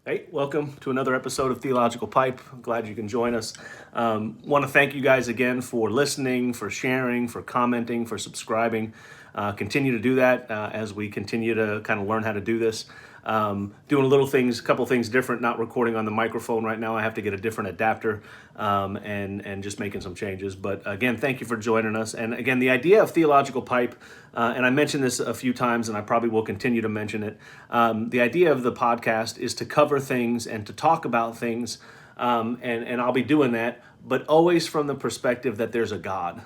Hey, welcome to another episode of Theological Pipe. I'm glad you can join us. Want to thank you guys again for listening, for sharing, for commenting, for subscribing. Continue to do that as we continue to kind of learn how to do this. Doing a couple things different, not recording on the microphone right now. I have to get a different adapter and just making some changes. But again, thank you for joining us. And again, the idea of Theological Pipe, and I mentioned this a few times and I probably will continue to mention it. The idea of the podcast is to cover things and to talk about things, and I'll be doing that, but always from the perspective that there's a God.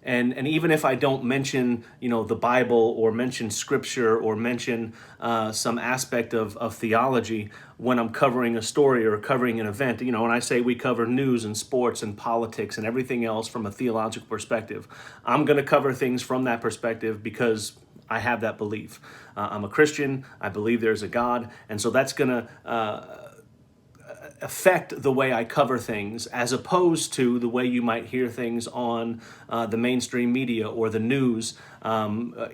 And even if I don't mention, the Bible or mention Scripture or mention some aspect of theology when I'm covering a story or covering an event, when I say we cover news and sports and politics and everything else from a theological perspective, I'm going to cover things from that perspective because I have that belief. I'm a Christian. I believe there's a God, and so that's going to affect the way I cover things, as opposed to the way you might hear things on the mainstream media or the news,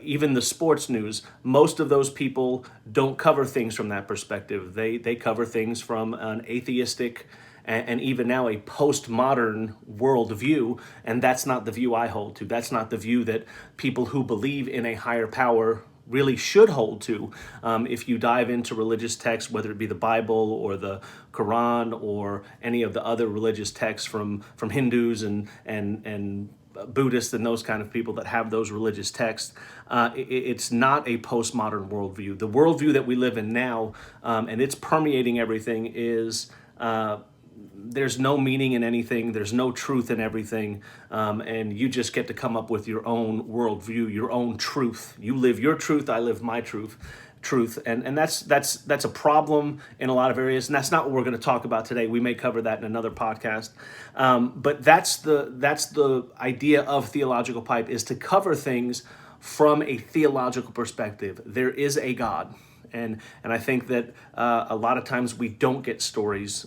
even the sports news. Most of those people don't cover things from that perspective. They cover things from an atheistic and even now a postmodern worldview, and that's not the view I hold to. That's not the view that people who believe in a higher power really should hold to. If you dive into religious texts, whether it be the Bible or the Quran or any of the other religious texts from Hindus and Buddhists and those kind of people that have those religious texts, it's not a postmodern worldview. The worldview that we live in now, and it's permeating everything, is there's no meaning in anything, there's no truth in everything, and you just get to come up with your own worldview, your own truth. You live your truth, I live my truth, and that's a problem in a lot of areas, and that's not what we're going to talk about today. We may cover that in another podcast, but that's the idea of Theological Pipe, is to cover things from a theological perspective. There is a God. And I think that a lot of times we don't get stories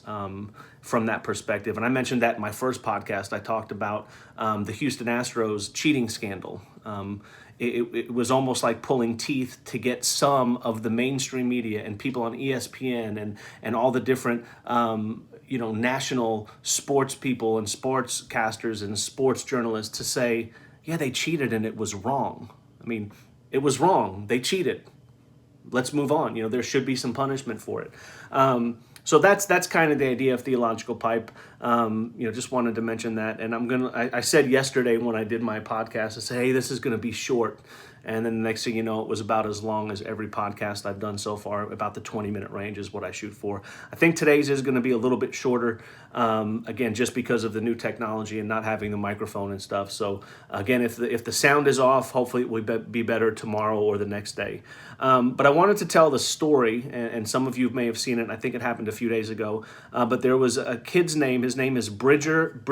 from that perspective. And I mentioned that in my first podcast. I talked about the Houston Astros cheating scandal. It was almost like pulling teeth to get some of the mainstream media and people on ESPN and all the different national sports people and sportscasters and sports journalists to say, yeah, they cheated and it was wrong. I mean, it was wrong. They cheated. Let's move on. There should be some punishment for it. So that's kind of the idea of Theological Pipe. Just wanted to mention that. And I said yesterday when I did my podcast, I said, hey, this is going to be short. And then the next thing you know, it was about as long as every podcast I've done so far. About the 20-minute range is what I shoot for. I think today's is going to be a little bit shorter, again, just because of the new technology and not having the microphone and stuff. So again, if the sound is off, hopefully it will be better tomorrow or the next day. But I wanted to tell the story, and some of you may have seen it. I think it happened a few days ago. But there was a kid's name. His name is Bridger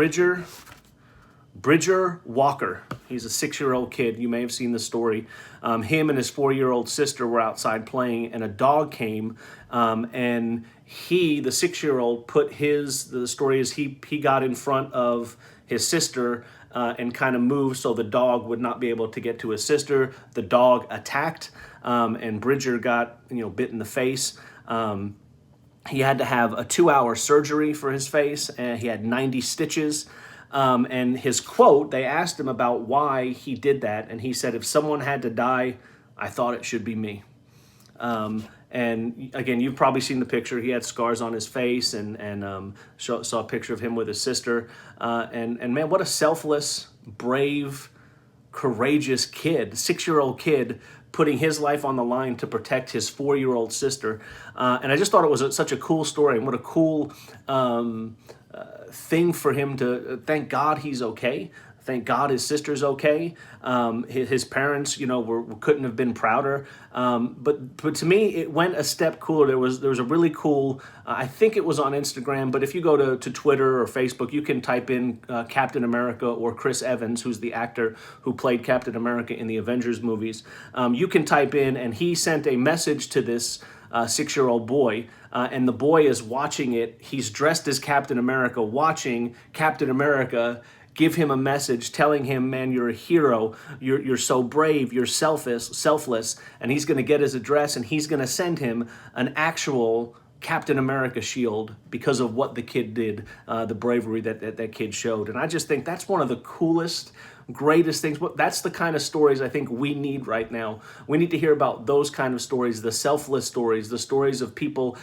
Walker. He's a 6-year-old kid. You may have seen the story. Him and his 4-year-old sister were outside playing, and a dog came, and the 6-year-old, the story is he got in front of his sister and kind of moved so the dog would not be able to get to his sister. The dog attacked, and Bridger got bit in the face. He had to have a 2-hour surgery for his face, and he had 90 stitches. And his quote, they asked him about why he did that, and he said, if someone had to die, I thought it should be me. And again, you've probably seen the picture. He had scars on his face, and saw a picture of him with his sister. And man, what a selfless, brave, courageous kid, 6-year-old kid, putting his life on the line to protect his 4-year-old sister. And I just thought it was such a cool story, and what a cool thing for him to thank God he's okay. Thank God his sister's okay. His parents, couldn't have been prouder. But to me, it went a step cooler. There was a really cool, I think it was on Instagram, but if you go to Twitter or Facebook, you can type in Captain America or Chris Evans, who's the actor who played Captain America in the Avengers movies. You can type in, and he sent a message to this 6-year-old boy, and the boy is watching it. He's dressed as Captain America, watching Captain America give him a message telling him, man, you're a hero, you're so brave, you're selfless, and he's going to get his address, and he's going to send him an actual Captain America shield because of what the kid did, the bravery that kid showed. And I just think that's one of the coolest, greatest things. That's the kind of stories I think we need right now. We need to hear about those kind of stories, the selfless stories, the stories of people,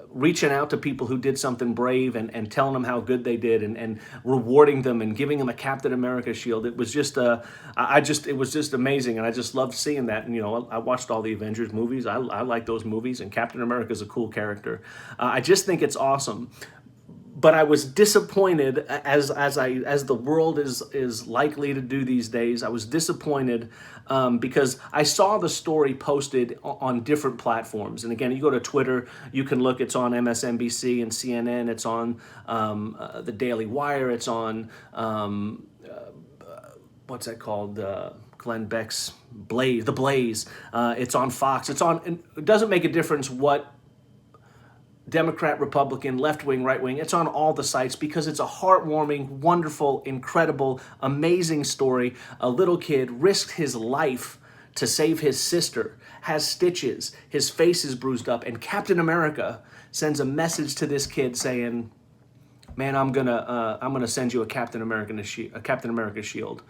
reaching out to people who did something brave and telling them how good they did and rewarding them and giving them a Captain America shield. It was just, it was just amazing. And I just loved seeing that. And, I watched all the Avengers movies. I like those movies, and Captain America is a cool character. I just think it's awesome. But I was disappointed, as the world is likely to do these days. I was disappointed because I saw the story posted on different platforms. And again, you go to Twitter, you can look. It's on MSNBC and CNN. It's on the Daily Wire. It's on what's that called? Glenn Beck's Blaze, The Blaze. It's on Fox. It's on. It doesn't make a difference what Democrat, Republican, left-wing, right-wing. It's on all the sites because it's a heartwarming, wonderful, incredible, amazing story. A little kid risked his life to save his sister, has stitches, his face is bruised up, and Captain America sends a message to this kid saying, "Man, I'm gonna send you a Captain America shield."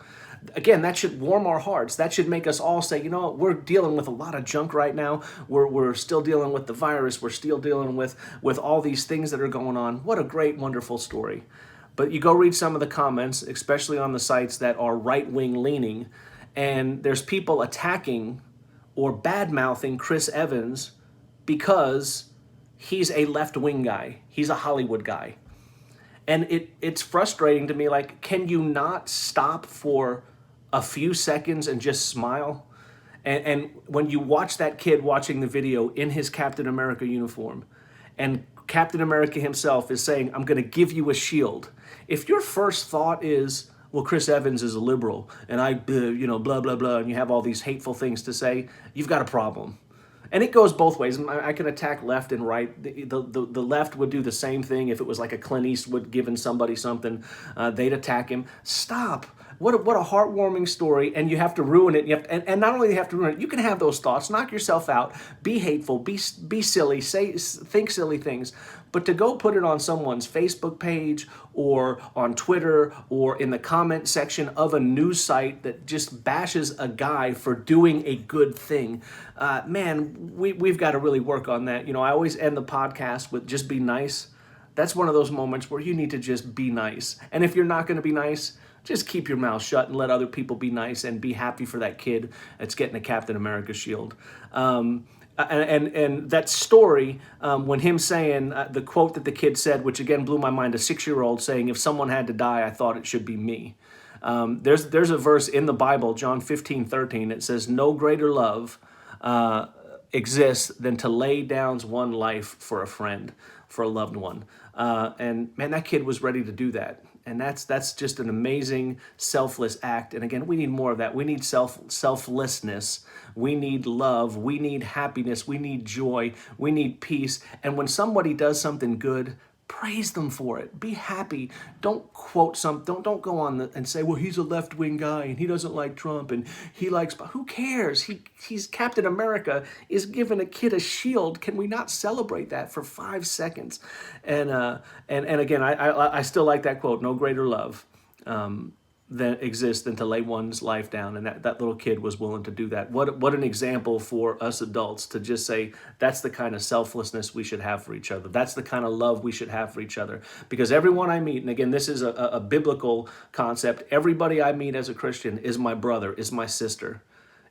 Again, that should warm our hearts. That should make us all say, we're dealing with a lot of junk right now. We're still dealing with the virus. We're still dealing with all these things that are going on. What a great, wonderful story. But you go read some of the comments, especially on the sites that are right-wing leaning, and there's people attacking or bad-mouthing Chris Evans because he's a left-wing guy. He's a Hollywood guy. And it's frustrating to me, like, can you not stop for a few seconds and just smile? And when you watch that kid watching the video in his Captain America uniform, and Captain America himself is saying, "I'm going to give you a shield." If your first thought is, well, Chris Evans is a liberal, and blah, blah, blah, and you have all these hateful things to say, you've got a problem. And it goes both ways. I can attack left and right. The left would do the same thing if it was like a Clint Eastwood giving somebody something. They'd attack him. Stop. What a heartwarming story, and you have to ruin it. And not only do you have to ruin it, you can have those thoughts, knock yourself out, be hateful, be silly, think silly things. But to go put it on someone's Facebook page or on Twitter or in the comment section of a news site that just bashes a guy for doing a good thing, man, we've got to really work on that. I always end the podcast with just be nice. That's one of those moments where you need to just be nice. And if you're not going to be nice, just keep your mouth shut and let other people be nice and be happy for that kid that's getting a Captain America shield. And that story, when him saying the quote that the kid said, which again blew my mind, a 6-year-old saying, "If someone had to die, I thought it should be me." There's a verse in the Bible, John 15:13. It says, "No greater love exists than to lay down one's life for a friend, for a loved one." And man, that kid was ready to do that. And that's just an amazing, selfless act. And again, we need more of that. We need selflessness. We need love. We need happiness. We need joy. We need peace. And when somebody does something good, praise them for it. Be happy. Don't quote don't go on and say, well, he's a left-wing guy and he doesn't like Trump and he likes, who cares? He's Captain America is giving a kid a shield. Can we not celebrate that for 5 seconds? And again, I still like that quote, "No greater love that exists than to lay one's life down." And that little kid was willing to do that. What an example for us adults to just say, that's the kind of selflessness we should have for each other. That's the kind of love we should have for each other. Because everyone I meet, and again, this is a biblical concept, everybody I meet as a Christian is my brother, is my sister,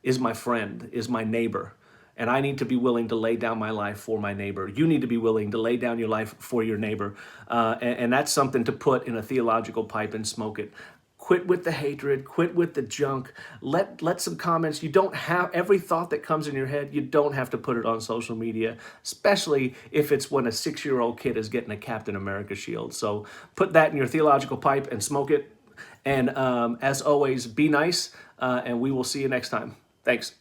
is my friend, is my neighbor. And I need to be willing to lay down my life for my neighbor. You need to be willing to lay down your life for your neighbor. And that's something to put in a theological pipe and smoke it. Quit with the hatred, quit with the junk. Let some comments. You don't have every thought that comes in your head, you don't have to put it on social media, especially if it's when a 6-year-old kid is getting a Captain America shield. So put that in your theological pipe and smoke it. And as always, be nice, and we will see you next time. Thanks.